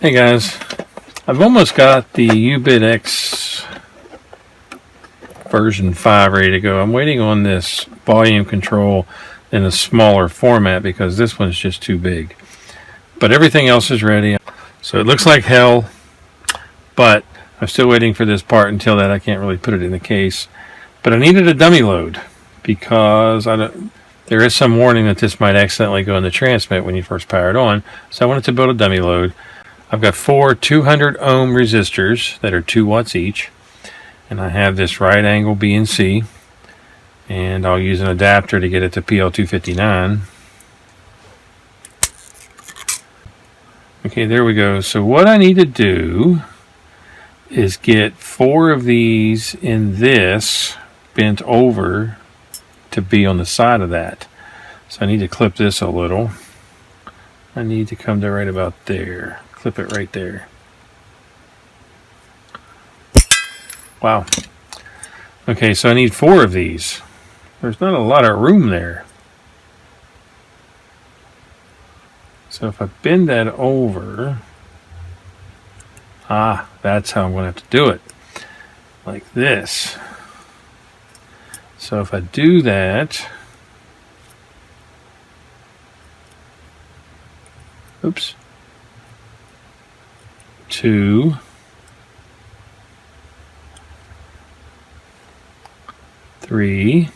Hey guys, I've almost got the uBitx version 5 ready to go. I'm waiting on this volume control in a smaller format because this one's just too big. But everything else is ready. So it looks like hell, but I'm still waiting for this part. Until that, I can't really put it in the case. But I needed a dummy load because there is some warning that this might accidentally go in the transmit when you first power it on. So I wanted to build a dummy load. I've got 4 200 ohm resistors that are 2 watts each, and I have this right angle B and C, and I'll use an adapter to get it to PL259. Okay, there we go. So what I need to do is get 4 of these in this bent over to be on the side of that. So I need to clip this a little. I need to come to right about there. Clip it right there. Wow. Okay, so I need 4 of these. There's not a lot of room there. So if I bend that over, that's how I'm going to have to do it. Like this. So if I do that, oops, 2, 3,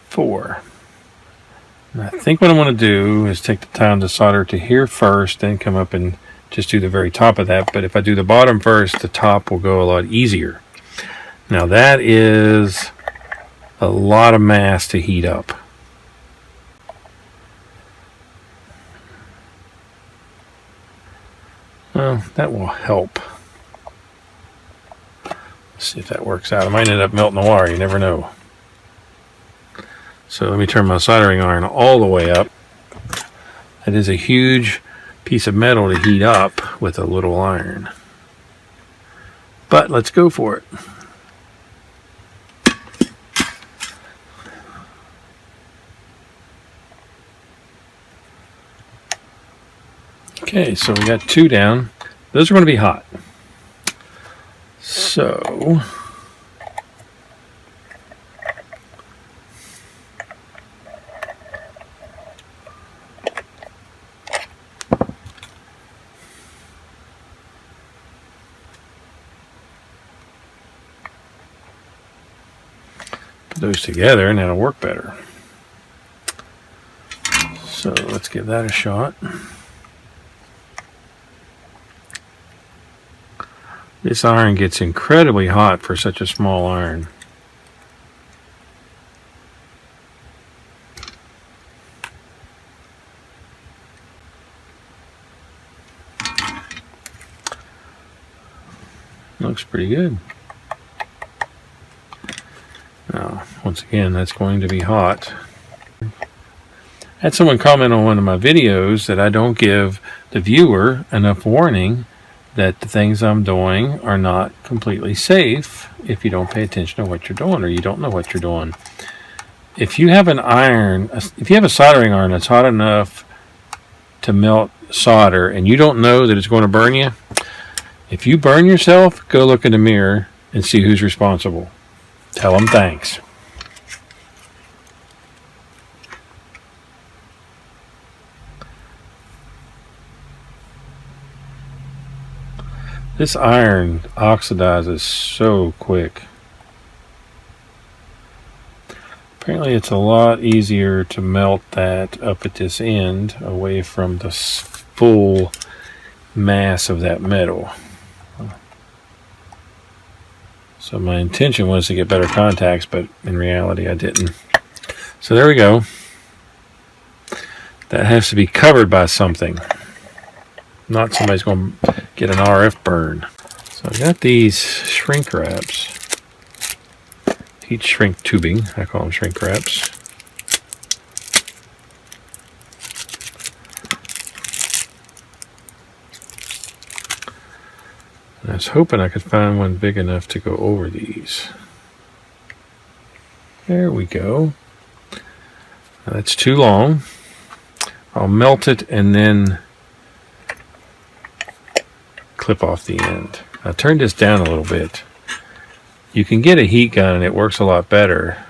4. And I think what I'm going to do is take the time to solder to here first, then come up and just do the very top of that. But if I do the bottom first, the top will go a lot easier. Now that is a lot of mass to heat up. Well, that will help. Let's see if that works out. I might end up melting the wire. You never know. So let me turn my soldering iron all the way up. That is a huge piece of metal to heat up with a little iron. But let's go for it. Okay, so we got 2 down. Those are going to be hot. So put those together and that'll work better. So let's give that a shot. This iron gets incredibly hot for such a small iron. Looks pretty good. Now, once again, that's going to be hot. I had someone comment on one of my videos that I don't give the viewer enough warning that the things I'm doing are not completely safe if you don't pay attention to what you're doing or you don't know what you're doing. If you have an iron, if you have a soldering iron that's hot enough to melt solder and you don't know that it's going to burn you, if you burn yourself, go look in the mirror and see who's responsible. Tell them thanks. This iron oxidizes so quick. Apparently it's a lot easier to melt that up at this end away from the full mass of that metal. So my intention was to get better contacts, but in reality I didn't. So there we go. That has to be covered by something. Not somebody's going to get an RF burn. So I got these shrink wraps. Heat shrink tubing. I call them shrink wraps. And I was hoping I could find one big enough to go over these. There we go. Now that's too long. I'll I'll melt it and then clip off the end. I'll turn this down a little bit. You can get a heat gun and it works a lot better,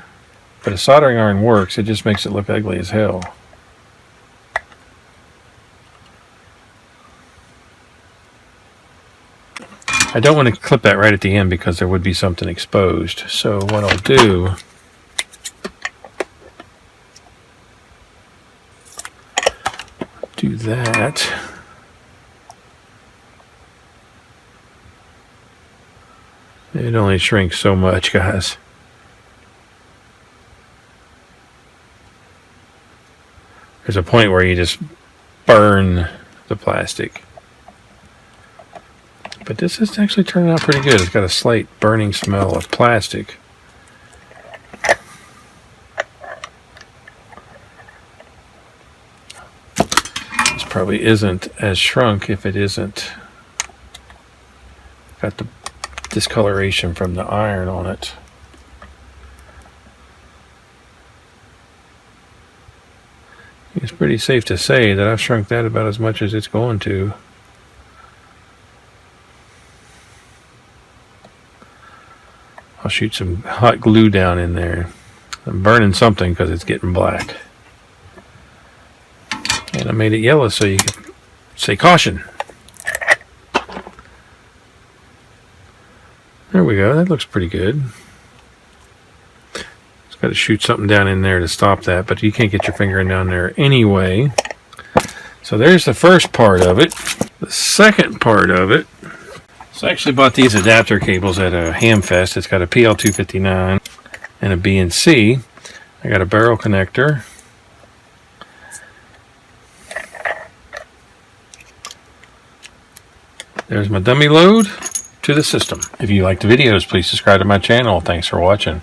but a soldering iron works, it just makes it look ugly as hell. I don't want to clip that right at the end because there would be something exposed. So what I'll do, that. It only shrinks so much, guys. There's a point where you just burn the plastic. But this is actually turning out pretty good. It's got a slight burning smell of plastic. This probably isn't as shrunk if it isn't got the discoloration from the iron on it. It's pretty safe to say that I've shrunk that about as much as it's going to. I'll shoot some hot glue down in there. I'm burning something because it's getting black. And I made it yellow so you can say caution. There we go. That looks pretty good. Just got to shoot something down in there to stop that, but you can't get your finger in down there anyway. So there's the first part of it. The second part of it. So I actually bought these adapter cables at a Hamfest. It's got a PL259 and a B&C. I got a barrel connector. There's my dummy load to the system. If you like the videos, please subscribe to my channel. Thanks for watching.